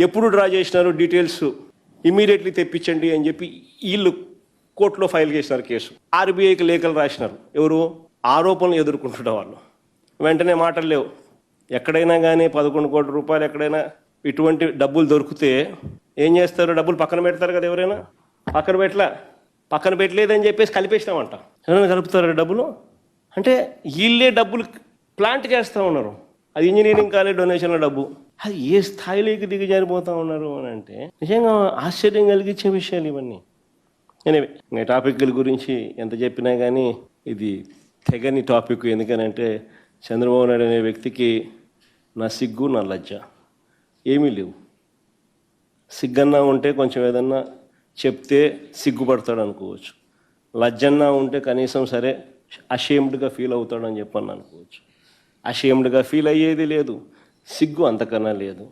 ఎప్పుడు డ్రా చేసినారు details immediately తెప్పించండి అని చెప్పి వీళ్ళు కోర్టులో ఫైల్ చేసినారు కేసు. ఆర్బీఐకి లేఖలు రాసినారు. ఎవరు? ఆరోపణలు ఎదుర్కొంటున్న వాళ్ళు. వెంటనే మాటలు లేవు. ఎక్కడైనా కానీ 11 కోట్ల రూపాయలు ఎక్కడైనా ఇటువంటి డబ్బులు దొరికితే ఏం చేస్తారు? డబ్బులు పక్కన పెడతారు కదా. ఎవరైనా పక్కన పెట్టలేదని చెప్పేసి కలిపేసినామంట. ఎవరైనా కలుపుతారు డబ్బులు? అంటే వీళ్ళే డబ్బులు ప్లాంట్ చేస్తూ ఉన్నారు. అది ఇంజనీరింగ్ కాలేజ్ డొనేషన్ల డబ్బు. అది ఏ స్థాయిలోకి దిగజారిపోతూ ఉన్నారు అని అంటే నిజంగా ఆశ్చర్యం కలిగించే విషయాలు ఇవన్నీ. ఎనివే టాపిక్ల గురించి ఎంత చెప్పినా కానీ ఇది తెగని టాపిక్. ఎందుకనంటే చంద్రబాబు నాయుడు అనే వ్యక్తికి నా సిగ్గు నా లజ్జ ఏమీ లేవు. సిగ్గన్నా ఉంటే కొంచెం ఏదన్నా చెప్తే సిగ్గుపడతాడు అనుకోవచ్చు. లజ్జన్నా ఉంటే కనీసం సరే అషేమ్డ్గా ఫీల్ అవుతాడని చెప్పని అనుకోవచ్చు. అషేమ్డ్గా ఫీల్ అయ్యేది లేదు, సిగ్గు అంతకన్నా లేదు.